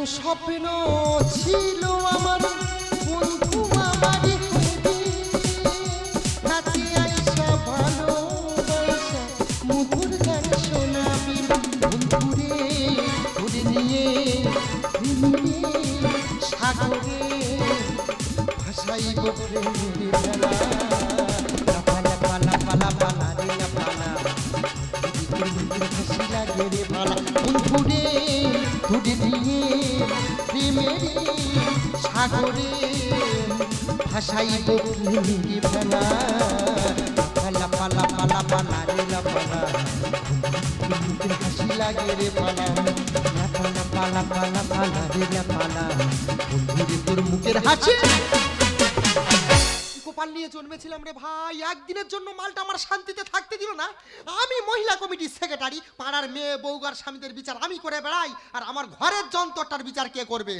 স্বপ্ন ছিল আমার বন্ধু আমারই হাতে আইসা ভালোবাসা মধুর গান শোনাবি বন্ধুরে ঘুরে নিয়ে সাগরে ভাসাইব প্রেমের বেলা পালা পালা পালা পালা রে পালা হাসি লাগে রে পালা বন্ধুরে ঘুরে নিয়ে প্রেমের সাগরে ভাসাইব প্রেমের বেলা পালা পালা পালা পালা রে পালা হাসি লাগে রে পালা পালা পালা পালা পালা রে পালা বন্ধুরে তোর মুখের হাসি গোপাল নিয়ে জন্মেছিলাম রে ভাই, একদিনের জন্য মালটা আমার শান্তিতে থাকতে দিল না। আমি মহিলা কমিটির সেক্রেটারি, পাড়ার মেয়ে বউগার স্বামীদের বিচার আমি করে বেড়াই, আর আমার ঘরের যন্ত্রটার বিচার কে করবে?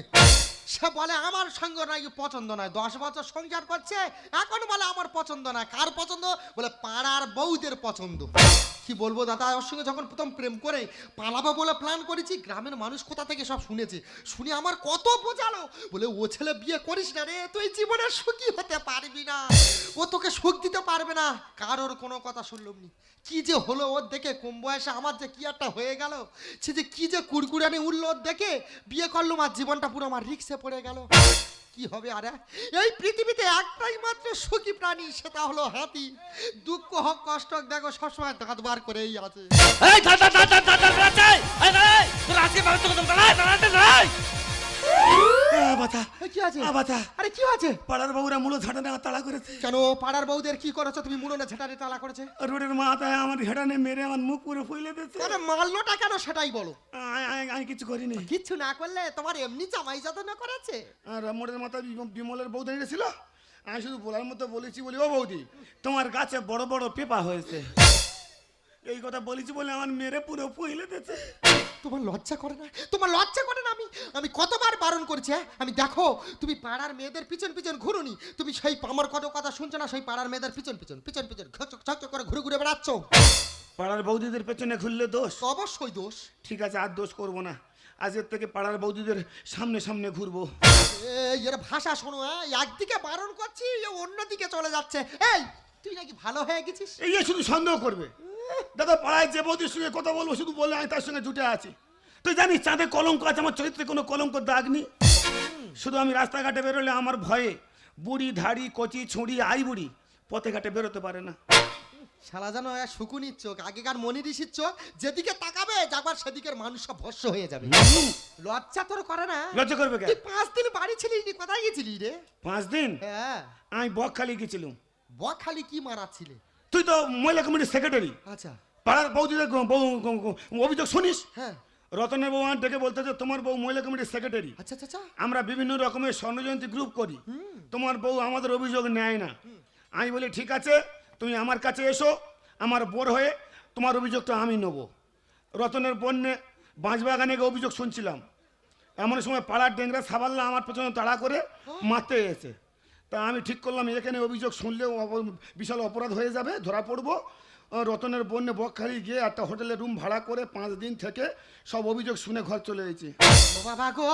সে বলে আমার সঙ্গে নাকি পছন্দ নয়, 10 বছর সংসার করছে এখন বলে আমার পছন্দ নয়। কার পছন্দ? বলে পাড়ার বউদের পছন্দ। কি বলবো দাদা, ওর সঙ্গে যখন প্রথম প্রেম করে পালাবো বলে প্ল্যান করেছি, গ্রামের মানুষ কোথা থেকে সব শুনেছে, শুনে আমার কত বোঝালো, বলে ও ছেলে বিয়ে করিস না রে, তুই জীবনে সুখী হতে পারবি না, ও তোকে সুখ দিতে পারবে না। কারোর কোনো কথা শুনলাম নি। কি যে হলো ওর দেখে, কম বয়সে আমার যে কি একটা হয়ে গেল, সে যে কি যে কুড়কুড়ানি উঠলো ওর দেখে, বিয়ে করলাম আর জীবনটা পুরো আমার রিক্সে পড়ে গেল। কি হবে আরে, এই পৃথিবীতে একটাই মাত্র সুখী প্রাণী, সেটা হলো হাতি। দুঃখ হোক কষ্ট হোক দেখো সবসময় দাঁত বার করেই আছে। আরে কি আছে? পাড়ার বউরা মুলো ঝাঁটানে তাড়া করেছে। কেন পাড়ার বউদের কি করেছো তুমি? মুড়োনে ঝাঁটানে তালা করেছে? রোডের মাথায় আমার ঝাঁটানে মেরে আমার মুখ পুরো ফুলে দিয়েছে। আরে মারলোটা কেন সেটাই বলো। আমি কিছু করিনি। কিচ্ছু না করলে তোমার এমনি জামাই যাতনা করেছে। আর মোড়ের মাথায় বিমলের বউ দাঁড়িয়ে ছিল, আমি শুধু বলার মতো বলেছি, বলি ও বৌদি তোমার গাছে বড় বড় পেঁপা হয়েছে, এই কথা বলেছি বলে আমার মেরে পুরো ফুলে দিয়েছে। তোমার লজ্জা করে না? তোমার লজ্জা করে না? আমি কতবার বারণ করছি, আমি দেখো তুমি পাড়ার মেয়েদের পিছন পিছন ঘুরুনি, তুমি সেই আমার কত কথা শুনছো না, সেই পাড়ার মেয়েদের পিছন পিছন পিছন পিছন ছক করে ঘুরে ঘুরে বেড়াচ্ছ। পাড়ার বৌদিদের পেছনে ঘুরলে দোষ? অবশ্যই দোষ। ঠিক আছে, আর দোষ করবো না, আজকের থেকে পাড়ার বৌদিদের সামনে সামনে ঘুরবো। এর ভাষা শোনো, একদিকে বারণ করছি অন্যদিকে চলে যাচ্ছে। এই তুই নাকি ভালো হয়ে গেছিস? এই শুধু সন্দেহ করবে। দাদা পাড়ায় যে বৌদির সঙ্গে কথা বলবো শুধু বলে আমি তার সঙ্গে জুটে আছি। তুই জানিস চাঁদে কলঙ্ক আছে, আমার চরিত্রে কোনো কলঙ্ক দাগ নেই। শুধু আমি রাস্তাঘাটে বেরোলে আমার ভয়ে বুড়ি ধাড়ি কচি ছুঁড়ি আই বুড়ি পথে ঘাটে বেরোতে পারে না। শালা জানো শুকুনির চোখ, আগেকার মনি ঋষির চোখ, যেদিকে তাকাবে যাবার সেদিকের মানুষ সব ভস্য হয়ে যাবে। লজ্জা তোর করে না? লজ্জা করবে কেন? তুই 5 দিন বাড়ি ছিলিস নি, কোথায় গেছিলি রে? 5 দিন? হ্যাঁ আমি বকখালি গেছিলাম। বকখালি কি মারাচ্ছিলে? তুই তো মহিলা কমিটির সেক্রেটারি, আচ্ছা পাড়ার বৌদিদের অভিযোগ শুনিস? হ্যাঁ। রতনের বউ ডেকে বলতে যে তোমার বউ মহিলা কমিটির সেক্রেটারি, আচ্ছা আচ্ছা। আমরা বিভিন্ন রকমের স্বর্ণজয়ন্তী গ্রুপ করি, তোমার বউ আমাদের অভিযোগ নেয় না। আমি বলি ঠিক আছে তুমি আমার কাছে এসো, আমার বোর হয়ে তোমার অভিযোগটা আমি নেব। রতনের বন্যে বাঁশবাগানে অভিযোগ শুনছিলাম, এমন সময় পাড়ার ডেংরা সাবাল্লা আমার পেছনে তাড়া করে মারতে এসেছে। তা আমি ঠিক করলাম এখানে অভিযোগ শুনলেও বিশাল অপরাধ হয়ে যাবে, ধরা পড়বো। রতনের বন্যে বকখালি গিয়ে একটা হোটেলে রুম ভাড়া করে 5 দিন থেকে সব অভিযোগ শুনে ঘর চলে এসেছি। বাবা গো,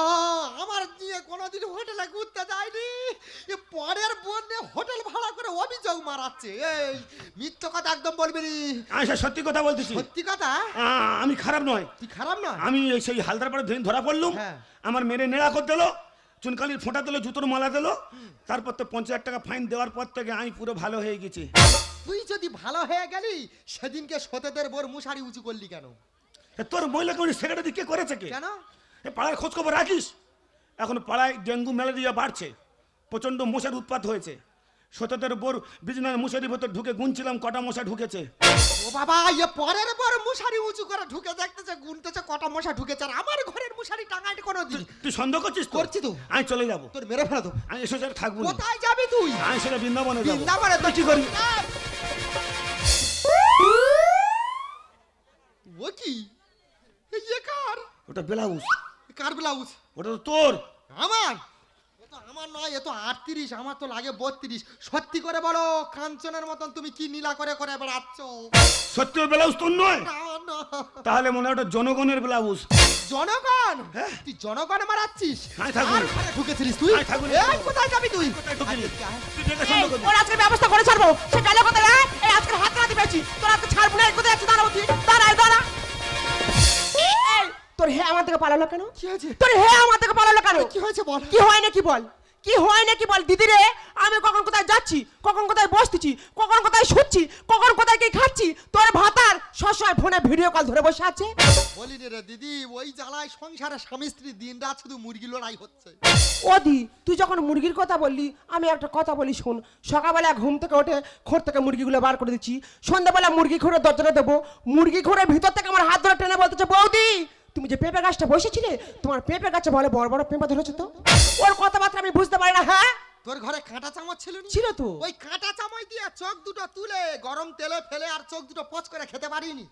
আমার দিয়ে কোনোদিন হোটেলে ঘুরতে যায়নি, পরের বন্যে হোটেল ভাড়া করে অভিযোগ মারাচ্ছে। এই মিথ্যা কথা একদম বলবি নি। আমি সত্যি কথা বলতেছি। সত্যি কথা? আমি খারাপ নয়। তুই খারাপ নয়? আমি সেই হালদার পাড়ে ধরা পড়লুম, আমার মেরে নেড়া করে দিল, চুনকালির ফোঁটা দিল, জুতোর মালা দিল, তারপর তো 50,000 টাকা ফাইন দেওয়ার পর থেকে আমি পুরো ভালো হয়ে গেছি। তুই যদি ভালো হয়ে গেলি সেদিনকে সতেদের বোর মুশারি উঁচু করলি কেন? তোর মহিলা কমিটির সেক্রেটারি কে করেছে কে? কেন? পাড়ার খোঁজ খবর রাখিস? এখন পাড়ায় ডেঙ্গু ম্যালেরিয়া বাড়ছে, প্রচন্ড মশার উৎপাত হয়েছে। সতেদের বোর বিজনার মশারির ভেতর ঢুকে গুনছিলাম কটা মশা ঢুকেছে। ও বাবা, পরের বার মশারি উঁচু করে ঢুকে দেখতেছে, গুনতেছে কটা মশা ঢুকেছে, আর আমার ঘরের মশারি টাঙাইতে কোনো দিন। তুই সন্দেহ করছিস? করছি তো। আমি চলে যাবো। তোর মেরে ফেলা তো। আমি এসে থাকবো। কোথায় যাবি তুই? আমি সেটা বৃন্দাবনে যাবো। বৃন্দাবনে তুই কি করবি? ও কি? এই কার? ওটা ব্লাউজ। কার ব্লাউজ? ওটা তো তোর। আমার? আমার নয়, এ তো 38, আমার তো লাগে 32। সত্যি করে বলো, কাঞ্চনের মতন তুমি কি নীলা করে করে বেড়াচ্ছ? সত্যি ব্লাউজ তোর নয়? তাহলে মনে হয় ওটা জনগণের ব্লাউজ। জনগণ হ্যাঁ? তুই জনগণ মারাচ্ছিস আয় থাকুন। আর ঘরে ঢুকেছিলিস তুই আয় থাকুন। এই কোথায় যাবি তুই কোথায় ঢুকিনি? আজকে আয়। তুই দেখে সুন্দর করবি। ওর আজকে ব্যবস্থা করে ছাড়বো সে গেল কোথায় রে? এই আজকে হাত কাটি পেয়েছি তোর আজকে ছাড়বো না এই কোথায় যাচ্ছি দাঁড়াও তুই দাঁড়া এই, তোর হে আমার থেকে পালালো কেন কি হয়েছে তোর হে আমার থেকে পালালো কেন কি হয়েছে বল কি হয় নাকি বল কি হয় নাকি বল দিদি রে আমি কখন কোথায় যাচ্ছি কখন কোথায় বসতেছি কখন কোথায় শুচ্ছি কখন কোথায় কি খাচ্ছি তোর ভাতার সবসময় ফোনে ভিডিও কল ধরে বসে আছে বলি রে দিদি ওই জ্বালায় সংসারে স্বামী স্ত্রী দিন রাত শুধু মুরগি লড়াই হচ্ছে ওদি তুই যখন মুরগির কথা বললি আমি একটা কথা বলি শোন সকালবেলা ঘুম থেকে উঠে খোর থেকে মুরগিগুলো বার করে দিচ্ছি সন্ধ্যাবেলা মুরগি ঘুরে দরজাটা দেবো মুরগি ঘুরে ভিতর থেকে আমার হাত ধরে টেনে বলতেছে বৌদি তুমি যে পেঁপে গাছটা বসেছিলে তোমার পেঁপে গাছে বলে বড় বড় পেঁপে ধরেছো তো ওর কথাবার্তা আমি বুঝতে পারি না হ্যাঁ তোর ঘরে কাঁটা চামচ ছিল না? ছিল তো ওই কাঁটা চামচ দিয়ে চোখ দুটো তুলে গরম তেলে ফেলে আর চোখ দুটো পচ করে খেতে পারিনি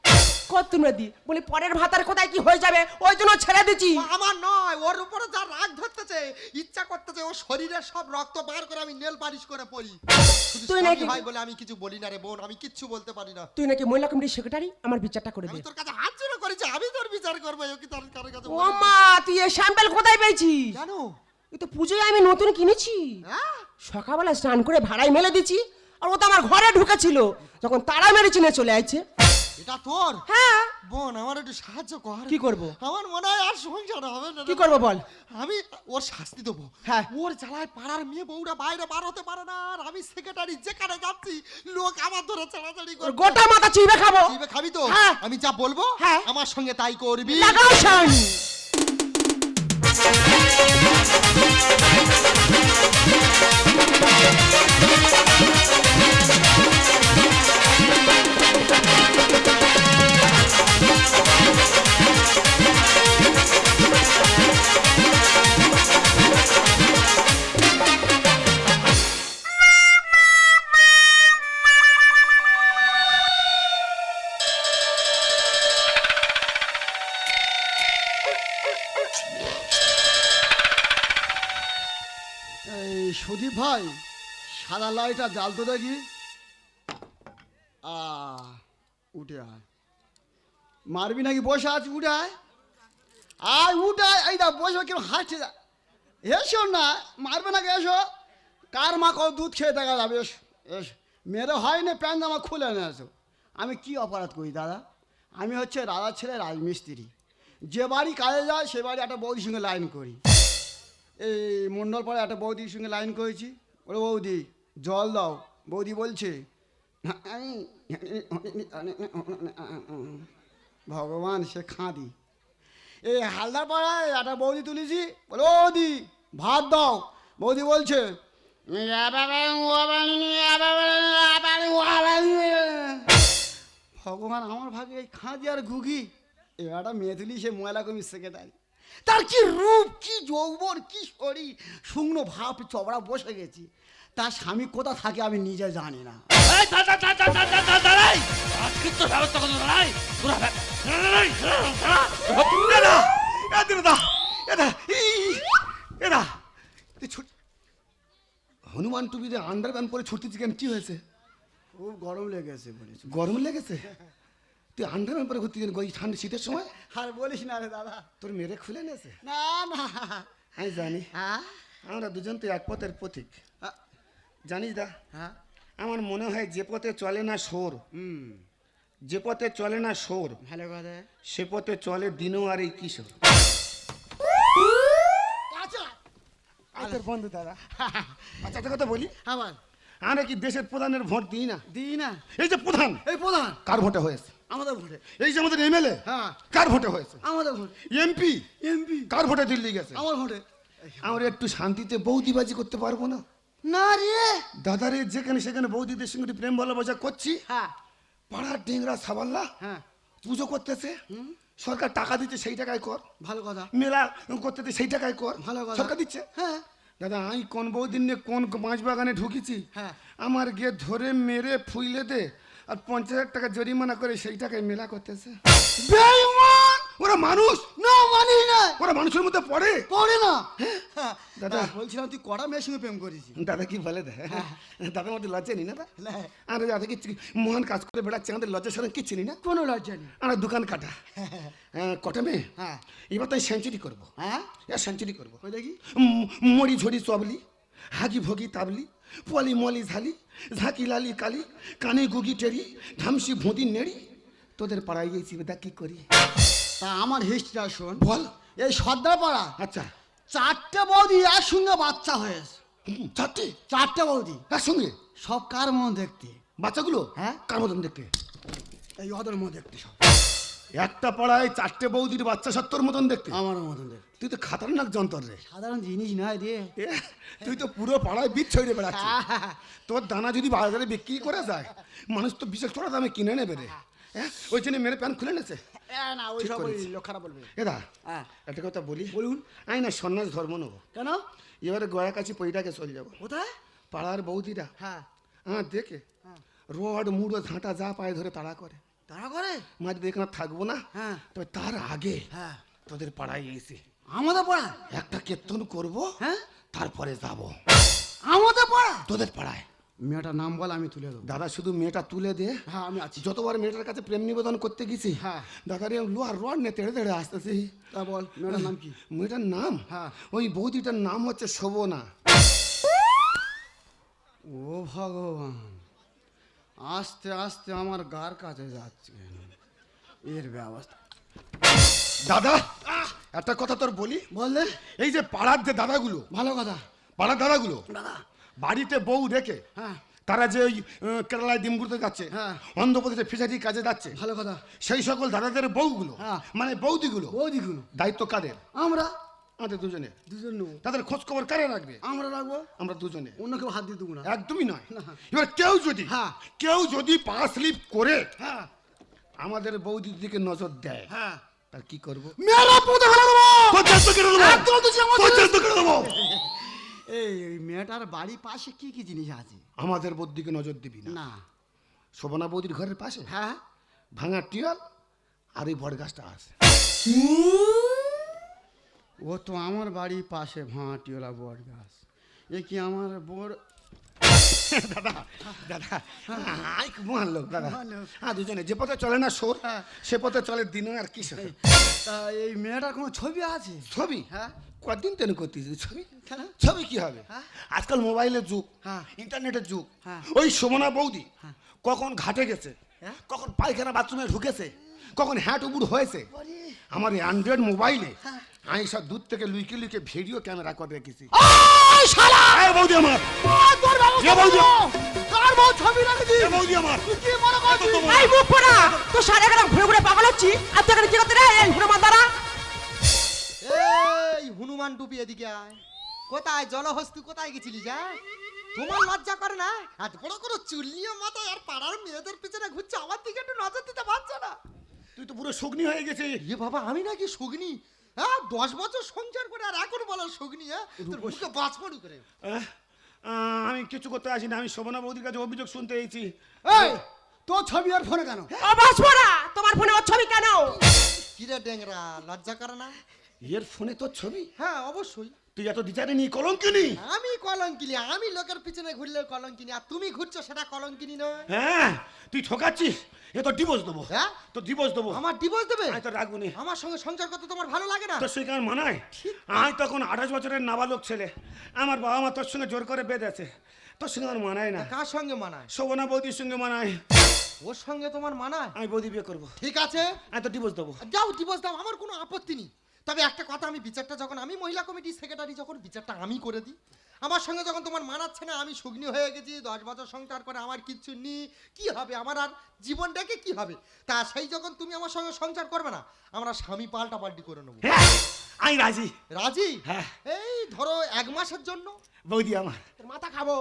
কত তুমি দি বলি পরের ভাতার কোথায় কি হয়ে যাবে ওই জন্য ছেড়ে দিচ্ছি ও আমার নয় ওর উপরে যা রাগ ধরতেছে ইচ্ছা করতেছে ও শরীরের সব রক্ত বার করে আমি নেল পালিশ করে পড়ি শুধু তুই স্বামী নাকি- হয় বলে আমি কিছু বলি না রে বোন আমি কিচ্ছু বলতে পারি না তুই নাকি মহিলা কমিটির সেক্রেটারি আমার বিচারটা করে আমি দে তোর কাছে হাত জোড়ো করেছি আমি তোর বিচার করবো ও কি তোর কারোর কাছে ও বলে? মা তুই এই স্যাম্পেল কোথায় পেয়েছিস কেন এই তো পুজোয় আমি নতুন কিনেছি হ্যাঁ সকালবেলা স্নান করে ভাড়ায় মেলে দিচ্ছি আর ও তো আমার ঘরে ঢুকেছিল যখন তারা মেরে চিনে চলে আইছে এটা তোর হ্যাঁ বোন আমার একটু সাহায্য কর কি করব আমার মনে হয় আর সংসার হবে না রে। কি করব বল আমি ওর শাস্তি দেবো হ্যাঁ। ওর জ্বালায় পাড়ার মেয়ে বউরা বাইরে বার হতে পারে না আর আমি সেক্রেটারি যেখানে যাচ্ছি লোক আমার ধরে চালাচালি ওর করে গোটা মাথা চিবে খাবো জিভে খাবি তো হ্যাঁ। আমি যা বলবো হ্যাঁ। আমার সঙ্গে তাই করবি লাগাও শান এই সুদীপ ভাই সাদা লাইটটা জাল তো দেখি উঠে আয় মারবি নাকি বসে আছি উঠে আয় আয় উঠে আয় এই দা বসে কেউ হাসছে যা এসো না মারবে নাকি এসো কার মা কত দুধ খেয়ে দেখা যাবে এসো এসো মেরে হয় না প্যান্ট জামা খুলে না এসো আমি কি অপরাধ করি দাদা আমি হচ্ছে রাজার ছেলে রাজমিস্ত্রি যে বাড়ি কাজে যায় সে বাড়ি একটা বৌদির সঙ্গে লাইন করি এই মণ্ডল পাড়ে একটা বৌদির সঙ্গে লাইন করেছি বলে বৌদি জল দাও বৌদি বলছে ভগবান সে খাঁদি এই হালদার পাড়ায় একটা বৌদি তুলেছি বলে বৌদি ভাত দাও বৌদি বলছে ভগবান আমার ভাগে এই খাঁদি আর ঘুঘি এবারটা মেয়ে তুলি সে ময়লা কমির সেক্রেটারি তার কি রূপ কি যৌবন কি শরীর শুকনো ভাব চবড়া বসে গেছি তার স্বামী কোথা থাকে আমি নিজে জানি না এই দাঁড়াই আজকে তো ব্যবস্থা করতে দাঁড়াই পুরো হনুমান টুপিতে আন্ডারপ্যান্ট পরে ছুটতেছি কেন কি হয়েছে খুব গরম লেগেছে বলেছি গরম লেগেছে তুই আন্ডারপ্যান্ট পরে ঘুরতে গেলি ঠান্ডা শীতের সময় আর বলিস না রে দাদা তোর মেরে খুলে নেছে না না আমি জানি হ্যাঁ আমরা দুজন তো এক পথের পথিক হ্যাঁ জানিস দা হ্যাঁ আমার মনে হয় যে পথে চলে না সোর হুম যে পথে চলে না সোর ভালো কথা সে পথে চলে দিনও আর এই কিশোর তোর বন্ধু দাদা আচ্ছা একটা কথা বলি আবার আমরা কি দেশের প্রধানের ভোট দিই না দিই না এই যে প্রধান এই প্রধান কার ভোটে হয়েছে আমাদের ভোটে এই যে আমাদের এমএলএ হ্যাঁ কার ভোটে হয়েছে আমাদের ভোট এমপি এমপি কার ভোটে দিল্লি গেছে আমার ভোটে আমরা একটু শান্তিতে বৌদিবাজি করতে পারবো না না রে দাদারে যেখানে সেখানে বৌদিদের সঙ্গে একটু প্রেম ভালোবাসা করছি হ্যাঁ পাড়ার ডেংরা সাবাল্লা হ্যাঁ পুজো করতেছে সরকার টাকা দিচ্ছে সেই টাকায় কর ভালো কথা মেলা করতেছে সেই টাকায় কর ভালো কথা। সরকার দিচ্ছে হ্যাঁ দাদা আমি কোন বৌদিন নিয়ে কোন মাছ বাগানে ঢুকেছি হ্যাঁ। আমার গিয়ে ধরে মেরে ফুইলে দে আর 50,000 টাকা জরিমানা করে সেই টাকায় মেলা করতেছে বেঈমান ওরা মানুষ, না মানি না, ওরা মানুষের মধ্যে পড়ে। পড়ে না। দাদা। দাদা বলছিলাম তুই কটা মেয়ের সঙ্গে প্রেম করেছিস? দাদা কি বলে দেয়, দাদার মধ্যে লজ্জা নেই না? না, আরে দাদা কি মহান কাজ করে বেড়াচ্ছে, আমাদের লজ্জা সরম কি চিনি না। কোনো লজ্জা নেই। আমরা দোকান কাটা কটা মেয়ে, হ্যাঁ এবার তাই সেঞ্চুরি করবো, হ্যাঁ সেঞ্চুরি করবো। ওই দেখি মরি ঝড়ি চবলি, হাগি ভগি তাবলি, পলি মলি ঝালি, ঝাঁকি লালি কালি, কানে গুগি টেরি, ধামসি ভুঁদি নেড়ি। তোদের পাড়ায় গেছি, দেখ কি করি। তা আমার হিস্ট্রিটা শোন। বল। এই সর্দার পাড়া আচ্ছা, 4টে বৌদি একসঙ্গে বাচ্চা হয়েছে। চারটে 4টে বৌদি, একসঙ্গে সব কার মন দেখতে? বাচ্চাগুলো হ্যাঁ। কার মতন দেখতে? এই ওদের মন দেখতে সব। একটা পাড়ায় 4টে বৌদির বাচ্চা 70 মতন দেখতে। আমার মতন দেখতে। তুই তো খাতারনাক যন্ত্র রে। সাধারণ জিনিস নয় রে। এ, তুই তো পুরো পাড়ায় বীজ ছড়িয়ে বেড়াচ্ছিস। তোর দানা যদি বাজারে বিক্রি করে যায়, মানুষ তো বিশেষ করে দামে কিনে নেবে রে। হ্যাঁ, ওই জন্য মেরে প্যান্ট খুলে নেছে। না ওই ঠিক সব করেছি। লোক খারাপ বলবে। এদা হ্যাঁ একটা কথা বলি, বলুন। আমি না সন্ন্যাস ধর্ম নেবো। কেন? এবারে গয়া কাছে পইটাকে চলে যাবো। কোথায়? পাড়ার বৌদিরা হ্যাঁ দেখে হ্যাঁ। রড মুড়ো ঝাঁটা যা পায়ে ধরে তাড়া করে। তারা করে? মাঝ এখানে থাকবো না, হ্যাঁ তবে তার আগে হ্যাঁ। তোদের পাড়ায় এসে আমাদের পাড়া? একটা কীর্তন করবো, হ্যাঁ তারপরে যাব আমাদের পাড়া? তোদের পাড়ায়। মেয়েটার নাম বল, আমি তুলে দেবো। দাদা শুধু মেয়েটা তুলে দে। হ্যাঁ আমি আছি। যতবার মেয়েটার কাছে প্রেম নিবেদন করতে গেছি, হ্যাঁ। দাদা রে লোহার রড নিয়ে তেড়ে তেড়ে আসতেছি। তা বল মেয়েটার নাম কি? মেয়েটার নাম, হ্যাঁ। ওই বৌদিটার নাম হচ্ছে শোভনা। ও ভগবান, আস্তে আস্তে আমার গার কাছে যাচ্ছে এর ব্যবস্থা। দাদা একটা কথা তোর বলি, বললে? এই যে পাড়ার যে দাদাগুলো, ভালো কথা। পাড়ার দাদাগুলো দাদা। বাড়িতে বউ রেখে হ্যাঁ তারা যে ওই কেরালায় ডিম ঘুরতে যাচ্ছে, হ্যাঁ। অন্ধ্রপ্রদেশে ফিশারি কাজে যাচ্ছে, ভালো কথা। সেই সকল দাদাদের বউগুলো, হ্যাঁ। মানে বৌদিগুলো, বৌদিগুলো দায়িত্ব কাদের? আমরা আমাদের দুজনে। দুজন নেবো। তাদের খোঁজ খবর কারে রাখবে? আমরা রাখবো, আমরা দুজনে। অন্য কেউ হাত দিয়ে দেবো না। একদমই নয়। না। এবার হ্যাঁ। কেউ যদি পা স্লিপ করে হ্যাঁ আমাদের বৌদির দিকে নজর দেয়, হ্যাঁ তার কি করবো? মেয়েরা পুঁতে ফেলে দেবো। তোর জ্যান্ত কেটে দেবো। একদম তো যেমন- তোর জ্যান্ত কেটে দেবো। এই ওই মেয়েটার বাড়ির পাশে কি কি জিনিস আছে? আমাদের বৌদিকে নজর দিবি না। না। শোভনা বৌদির ঘরের পাশে হ্যাঁ ভাঙা টিয়াল আর এই বট গাছটা আছে। ও তো আমার বাড়ির পাশে ভাঁটিওলা বট গাছ। এ কি আমার বড়? দাদা দাদা আই মহান লোক দাদা। মহান লোক। হ্যাঁ দুজনে যে পথে চলে না সোর, হ্যাঁ। সে পথে চলে দিন আর কি তা এই মেয়েটার কোনো ছবি আছে? ছবি। হ্যাঁ কদিন তেন করতিস ছবি? কেন? ছবি কি হবে? হ্যাঁ। আজকাল মোবাইলের যুগ, হ্যাঁ। ইন্টারনেটের যুগ। হ্যাঁ। ওই শোভনা বৌদি হ্যাঁ। কখন ঘাটে গেছে, হ্যাঁ। কখন পায়খানা বাথরুমে ঢুকেছে, কখন হ্যাট উবুড় হয়েছে, আমার এই অ্যান্ড্রয়েড মোবাইলে হ্যাঁ। আমি সব দূর থেকে লুইকে লুইকে ভিডিও ক্যামেরা করে রেখেছি। ওই শালা! এই বৌদি আমার, তোর ব্যবস্থা এ বৌদি! করবো। কার বউ ছবি রাখবি? এই বৌদি আমার। তুই কি মনে করছিস? এই মুখ পড়া, তো সারা গ্রাম ঘুরে ঘুরে পাগল হচ্ছি, আর তুই এখানে কি করতে রে? এই হুড়ো মাতারা। এই হনুমান টুপি এদিকে আয়। কোথায় জলহস্তু, কোথায় গেছিলি যা? তোমার লজ্জা করে না? আজ বড় করে চুল নিয়ে মাথায় আর পাড়ার মেয়েদের পিছনে ঘুরছে, আমার দিকে একটু নজর দিতে পারছো না? তুই তো পুরো শুকনি হয়ে গেছিস। ইয়ে বাবা, আমি নাকি শগ্নি? হ্যাঁ 10 বছর সংসার করে আর এখন বলার শগ্নি? হ্যাঁ তোর মুখে বাজ পড়ি করে। আমি কিছু করতে আসি না, আমি শোভনা বৌদির কাছে অভিযোগ শুনতে এসেছি। এই তোর ছবি আর ফোনে কেন? ও বাস পড়া, তোমার ফোনে ওর ছবি কেন? কিরে ডেংরা, লজ্জা করে না? এর ফোনে তোর ছবি? হ্যাঁ অবশ্যই। তুই এত বিচারিনি, কলঙ্কিনি। আমি কলঙ্কিনি, আমি লোকের পিছনে ঘুরলে কলঙ্কিনি, আর তুমি ঘুরছো সেটা কলঙ্কিনি নয়। হ্যাঁ তুই ঠকাচ্ছিস। এ তো ডিভোর্স দেবো। হ্যাঁ তো ডিভোর্স দেবো। আমার ডিভোর্স দেবে? আমি তো রাখবো নি। আমার সঙ্গে সংসার করতে তোমার ভালো লাগে না? তোর সঙ্গে আমার মানায়? আমি তখন 28 বছরের নাবালক ছেলে, আমার বাবা মা তোর সঙ্গে জোর করে বেঁধেছে, তোর সঙ্গে আমার মানায় না। কার সঙ্গে মানায়? শোভনা বৌদির সঙ্গে মানায়। ওর সঙ্গে তোমার মানায়? আমি বৌদি বিয়ে করবো। ঠিক আছে, আমি তো ডিভোর্স দেবো। যাও ডিভোর্স দাও, আমার কোনো আপত্তি নেই। তবে একটা কথা, আমি বিচারটা যখন, আমি মহিলা কমিটির সেক্রেটারি, যখন বিচারটা আমি করে দিই, আমার সঙ্গে যখন তোমার মানাচ্ছে না, আমি শুকনি হয়ে গেছি, 10 বছর সংসার করে আমার কিচ্ছু নেই, কি হবে আমার আর জীবনটাকে, কি হবে? তা সেই যখন তুমি আমার সঙ্গে সংসার করবে না, আমরা স্বামী পাল্টাপাল্টি করে নেবো। হ্যাঁ, আমি রাজি। রাজি? হ্যাঁ। এই ধরো 1 মাসের জন্য। বৌদি আমার। তোর মাথা খাবো।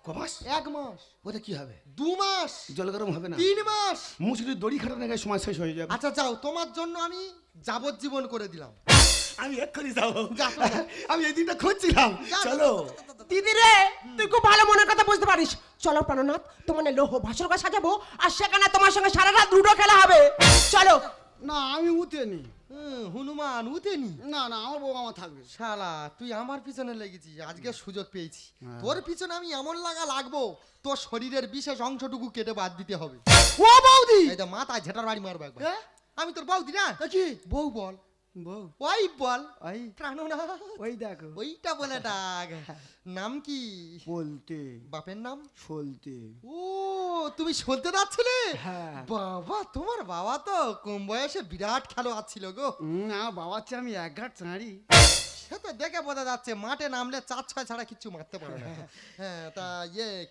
কমাস 1 মাস, ওটা কি হবে? 2 মাস, জল গরম হবে না? 3 মাস। মুসুরির দড়ি খাটানো গেলে সময় শেষ হয়ে যাবে। আচ্ছা যাও, তোমার জন্য আমি যাবজ্জীবন করে দিলাম। আমি এক্ষুনি যাবো। যা, চলে যা। আমি এই দিনটা খুঁজছিলাম। যা, চলো। দিদি রে, তুই খুব ভালো মনের কথা বুঝতে পারিস। চলো প্রাণনাথ, তোমার না লৌহ ভাস্কর সাজাবো, আর সেখানে তোমার সঙ্গে সারা রাত লুডো খেলা হবে। চলো। না আমি উঠে নি। হনুমান উঠেনি। না না, আমার বউ আমার থাকবে। শালা তুই আমার পিছনে লেগেছিস, আজকে সুযোগ পেয়েছি। হ্যাঁ। তোর পিছনে আমি এমন লাগবো তোর শরীরের বিশেষ অংশটুকু কেটে বাদ দিতে হবে। ও বৌদি! এই তো মাথায় ঝেটার বাড়ি মারবে একবার। হ্যাঁ? আমি তোর বৌদি না। কি? বউ বল, বউ? ওই বল, ওই প্রাণনা, ওই দেখো। ওইটা বলে ডাক। নাম কি? বলতে বাপের নাম? সলতে। ও তুমি সলতে যাচ্ছিলে? হ্যাঁ। বাবা, তোমার বাবা তো কম বয়সে বিরাট খেলোয়াড় ছিল গো। আমার বাবার চেয়ে আমি এক ঘাট চাঁড়ি। সে তো দেখে বোঝা যাচ্ছে, মাঠে নামলে 4-6 ছাড়া কিচ্ছু মারতে পারে না। হ্যাঁ, তা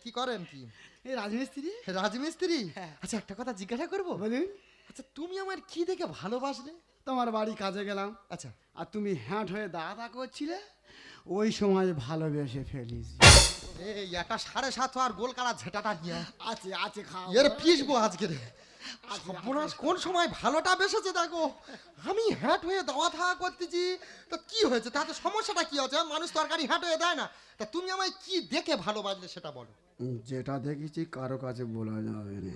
কি করেন কি? এই রাজমিস্ত্রি। রাজমিস্ত্রি? আচ্ছা, একটা কথা জিজ্ঞাসা করবো? বলুন। আচ্ছা, তুমি আমার কি দেখে ভালোবাসলে? তোমার বাড়ি কাজে গেলাম, আচ্ছা, আর তুমি হ্যাঁট হয়ে দাদা করছিলে, ওই সময় ভালোবেসে ফেলিস। এই একটা 7.5 আর গোল কালা ঝেটাটা নিয়ে আছে আছে, খাও। এর পিসবো আজকে রে। সর্বনাশ, কোন সময় ভালোটা বেসেছে দেখো। আমি হ্যাট হয়ে দাওয়া থাকা করতেছি, তো কি হয়েছে? তাতে সমস্যাটা কি হচ্ছে? মানুষ তরকারি হ্যাট হয়ে দেয় না। তা তুমি আমায় কি দেখে ভালোবাসলে সেটা বলো। যেটা দেখেছি কারো কাছে বলা যাবে না।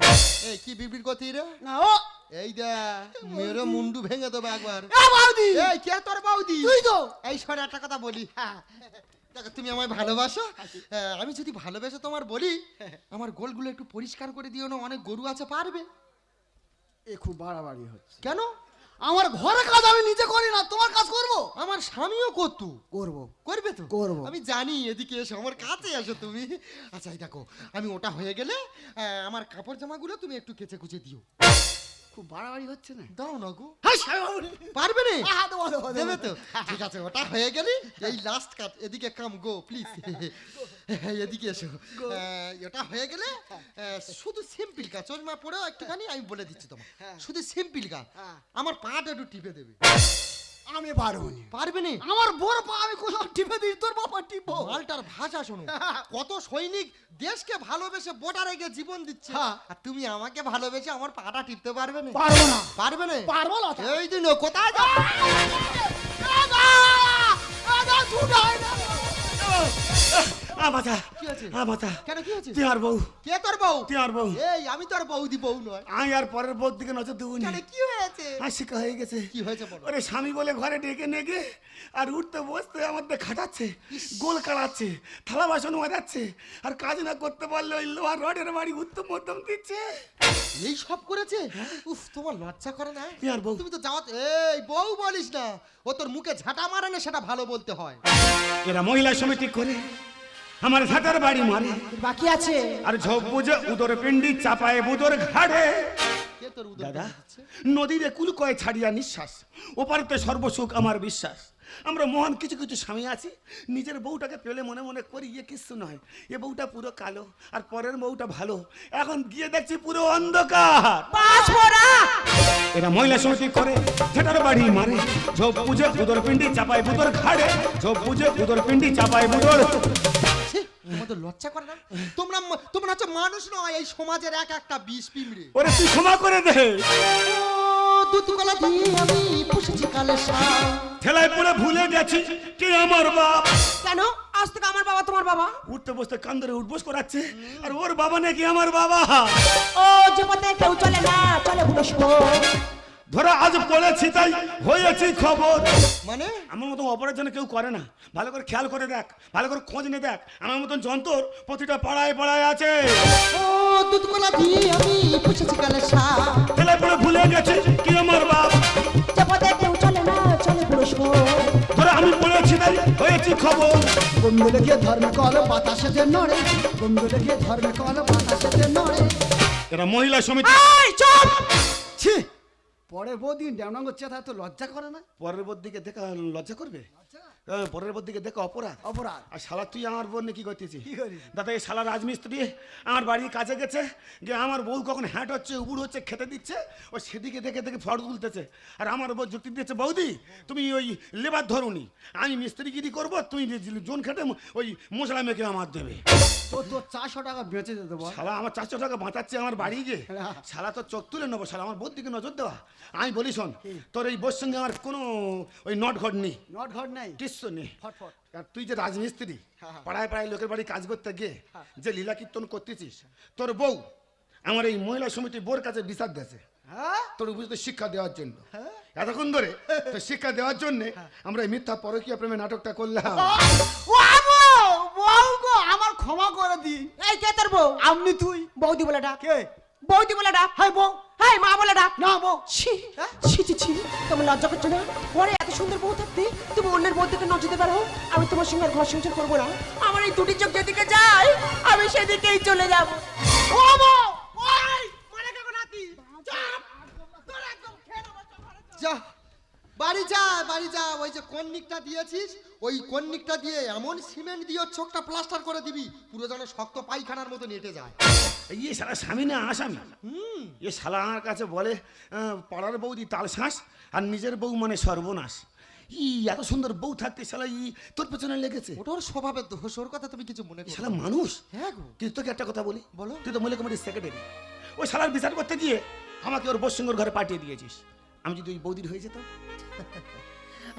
এই কি বিড়বিড় করতি রে? না ও এই দে, মেরে মুন্ডু ভেঙে দেবো একবার। বৌদি! এই কে তোর বৌদি? তুই তো। এই শোন, একটা কথা বলি। দেখো, তুমি আমায় ভালোবাসো। আমি যদি ভালোবেসে তোমার বলি, আমার গোলগুলো একটু পরিষ্কার করে দিও না, অনেক গরু আছে, পারবে? এ খুব বাড়াবাড়ি হচ্ছে। কেন? আমার ঘরে কাজ আমি নিজে করি না, তোমার কাজ করব? আমার স্বামীও করতো। করব। করবে তো? করবো। আমি জানি, এদিকে এসো, আমার কাছে এসো তুমি। আচ্ছা, এই দেখো, আমি ওটা হয়ে গেলে আমার কাপড় জামাগুলো তুমি একটু কেচে কুচে দিও। খুব বাড়াবাড়ি হচ্ছে না? দাও না গো। হ্যাঁ, সাহেব বাবু। পারবে না? দেবো, দেবো, দেবে তো? ঠিক আছে, ওটা হয়ে গেলে এই লাস্ট কাট, এদিকে কাম গো প্লিজ। এদিকে এসো। এটা হয়ে গেলে শুধু সিম্পল কাজ, চশমা পড়েও একটুখানি আমি বলে দিচ্ছি তোমার, শুধু সিম্পল কাজ। আমার পাটা একটু টিপে দেবে। আমি পারবো না। পারবে না? আমার বড় পা আমি কোথাও টিপে দিই, তোর বাবা টিপো। মালটার ভাষা শোনো, কত সৈনিক দেশকে ভালোবেসে বর্ডারে গিয়ে জীবন দিচ্ছে, হ্যাঁ। আর তুমি আমাকে ভালোবেসে আমার পাটা টিপতে পারবে না? পারবো না। পারবে না? পারবো না তো। এই দিন কোথায় যাও? মাথা কি আছে? মাথা। কেন, কি হয়েছে? তুই আর বউ, কে তোর বউ? তুই আর বউ। এই আমি তোর বৌদি, বউ নয়। আমি আর পরের বউর দিকে নজর দেবো না। কেন, কি হয়েছে? আর শিক্ষা হয়ে গেছে। কি হয়েছে বলো? ওরে স্বামী বলে ঘরে ডেকে নেগে আর উঠতে বসতে আমাদের খাটাচ্ছে, গোল কাড়াচ্ছে, থালা বাসন মাজাচ্ছে, আর কাজ না করতে পারলে ওই লোহার রডের বাড়ি উত্তম মধ্যম দিচ্ছে। এই সব করেছে? উফ, তোমার লজ্জা করে না? কি আর বউ? তুমি তো যাও। এই বউ বলিস না, ও তোর মুখে ঝাঁটা মারে না, সেটা ভালো বলতে হয়। এরা মহিলা সমিতি করে আমার ঝাঁটার বাড়ি মারে, বাকি আছে। আর ঝোপ বুঝে উদর পিন্ডি চাপায় বুদর ঘাড়ে। কে তোর উদর দাদা, দিচ্ছে? নদীরে কুল কয় ছাড়িয়া নিঃশ্বাস, ওপারেতে সর্বসুখ আমার বিশ্বাস। আমরা মহান কিছু কিছু স্বামী আছি, নিজের বউটাকে পেলে মনে মনে করি ইয়ে কিছু নয়, এ বউটা পুরো কালো আর পরের বউটা ভালো। এখন গিয়ে দেখছি পুরো অন্ধকার। এরা মহিলা সমিতি করে ঝেটার বাড়ি মারে, ঝোপ বুঝে উদর পিন্ডি চাপায় বুদর ঘাড়ে, ঝোপ বুঝে উদর পিন্ডি চাপায় বুদর। ছি, তোমাদের লজ্জা করে না? তোমরা হচ্ছে মানুষ নয়, এই সমাজের এক একটা বিষ পিঁমড়ে। ওরে তুই ক্ষমা করে দে। দুতুকলা দিয়ে আমি পুষেছি কালে সাপ। ঠেলায় পড়ে ভুলে গেছি কে আমার বাপ। কেন? আজ থেকে আমার বাবা তোমার বাবা। উঠতে বসতে কান ধরে উঠবোস করাচ্ছে, আর ওর বাবা নাকি আমার বাবা। ও যে পথে কেউ চলে না, চলে ভুলস্ব। ধরা আজ পড়েছি তাই হয়েছি খবর। মানে আমার মতো অপরাধ যেন কেউ করে না, ভালো করে খেয়াল করে দেখ, ভালো করে খোঁজ নিয়ে দেখ। আমার মতন যন্তর প্রতিটা পাড়ায় পাড়ায় আছে। ও দুতুকলা দিয়ে আমি পুষেছি কালে সাপ। ঠেলায় পড়ে ভুলে গেছি কি আমার বাপ। যে পথে কেউ চলে না, চলে ভুলস্ব। ধরা আমি পড়েছি তাই হয়েছি খবর। বন্ধু লেগে ধর্মে কল বাতাসেতে নড়ে, বন্ধু লেগে ধর্মে কল বাতাসেতে নড়ে। এরা মহিলা সমিতি। এই চুপ! ছি, পরের বৌদিন ডেমনাং হচ্ছে, তা তো লজ্জা করে না? পরের বোর দিকে দেখা লজ্জা করবে? পরের বোর দিকে দেখা অপরাধ। অপরাধ। আর শালা তুই আমার বোন নিয়ে কি করতেছিস? কি করিস? দাদা, এই শালা রাজমিস্ত্রি আমার বাড়ি কাজে গেছে, যে আমার বউ কখন হ্যাট হচ্ছে উবুড় হচ্ছে খেতে দিচ্ছে, ও সেদিকে দেখে দেখে ফটো তুলতেছে। আর আমার বউ যুক্তি দিচ্ছে, বৌদি তুমি ওই লেবার ধরুনি, আমি মিস্ত্রিগিরি করবো, তুমি জোন খেটে ওই মশলা মেখে আমার দেবে। তোর 400 টাকা বেঁচে যেতে বল। শালা আমার 400 টাকা বাঁচাচ্ছে আমার বাড়ি গিয়ে, শালা তো চোখ তুলে নেবো। শালা আমার বোর দিকে নজর দেওয়া। আমি বলি শোন, তোর এই বোর সঙ্গে আমার কোনো ওই নট ঘট নেই, নট ঘট নাই, কিচ্ছু নেই। ফটফট। আর তুই যে রাজমিস্ত্রি, পাড়ায় পাড়ায় লোকের বাড়ি কাজ করতে গিয়ে যে লীলা কীর্তন করতেছিস, তোর বউ আমার এই মহিলা সমিতি বোর কাছে বিচার দিয়েছে হ্যাঁ? তোর উপযুক্ত শিক্ষা দেওয়ার জন্য। এতক্ষণ ধরে তো শিক্ষা দেওয়ার জন্য আমরা এই মিথ্যা পরকীয়া প্রেমে নাটকটা করলাম। বউ গো আমার ক্ষমা করে দিন। এই কে তোর বউ? আপনি তুই বৌদি বলে ডাক, কে? বৌদি বলে ডাক। হাই বউ। হাই মা বলে ডাক। না বউ। ছি ছি ছি ছি, তোমার লজ্জা করছে না? পরে এত সুন্দর বউ থাকতে তুমি অন্যের বউ থেকে নজর দিতে পারো? আমি তোমার সঙ্গে আর ঘর সংসার করবো না। আমার এই দুটি চোখ যেদিকে যায় আমি সেদিকেই চলে যাবো। ও বউ, ওই মানে কাকু নাতি, চাপ, তোর একদম খেয়ে নেবো, চল ঘরে চল। যা বাড়ি যা, বাড়ি যা। ওই যে কন্নিকটা দিয়েছিস, ওই কন্নিকটা দিয়ে এমন সিমেন্ট দিয়ে ওর চোখটা প্লাস্টার করে দিবি পুরো যেন শক্ত পায়খানার মতো নেটে যায়। ইয়ে শালা স্বামী না আসামি। এ শালা আমার কাছে বলে পাড়ার বৌদি তালশ্বাস আর নিজের বউ মানে সর্বনাশ। এত সুন্দর বউ থাকতে শালা তোর পেছনে লেগেছে। ওটার স্বভাবের দোষ, ওর কথা তুমি কিছু মনে করো শালা না। মানুষ। হ্যাঁ গো। কিন্তু তোকে একটা কথা বলি, বলো। তুই তো মহিলা কমিটির সেক্রেটারি। ওই শালার বিচার করতে গিয়ে আমাকে ওর বসসঙ্গর ঘরে পাঠিয়ে দিয়েছিস। আমি যদি ওই বৌদির হয়ে যেতাম।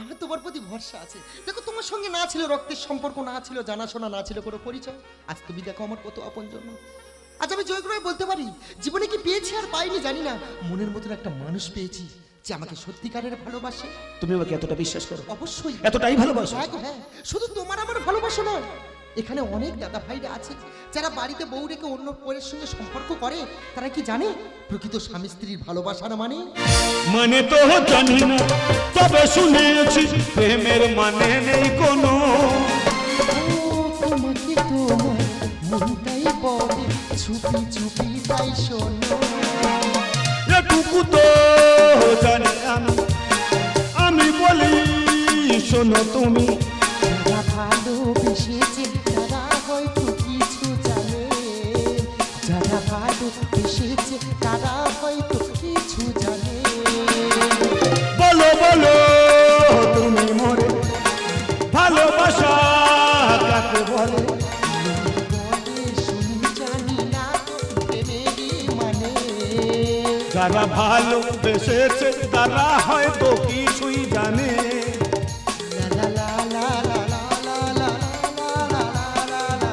আমার তোমার প্রতি ভরসা আছে। দেখো তোমার সঙ্গে না ছিল রক্তের সম্পর্ক, না ছিল জানাশোনা, না ছিল কোনো পরিচয়, আজ তুমি দেখো আমার কত আপনজন। আজ আমি জয় করে বলতে পারি জীবনে কি পেয়েছি আর পাইনি জানি না, মনের মতন একটা মানুষ পেয়েছি যে আমাকে সত্যিকারের ভালোবাসে। তুমি আমাকে এতটা বিশ্বাস করো? অবশ্যই। এতটাই ভালোবাসো? হ্যাঁ গো, হ্যাঁ। শুধু তোমার আমার ভালোবাসা নয়, এখানে অনেক দাদা ভাইরা আছে যারা বাড়িতে বউ রেখে অন্য পরের সঙ্গে সম্পর্ক করে। তারা কি জানে প্রকৃত স্বামী স্ত্রীর ভালোবাসার মানে? মানে তো জানি না, তবে শুনেছি প্রেমের মানে নেই কোনো। তোমাকে তোমার মনটাই বলে চুপি চুপি তাই শোনো। এটুকু তো জানি আমি বলি শোনো তুমি। যারা ভালোবেসেছে তারা হয়তো কিছু জানে, যারা ভালোবেসেছে তারা হয়তো কিছু জানে। বলো বলো তুমি মরে ভালোবাসা কাকে বলে? বলে শুনি জানি না তো প্রেমেরই মানে। যারা ভালোবেসেছে তারা হয়তো কিছুই জানে। লা লা লা লা লা লা লা লা লা লা লা লা লা।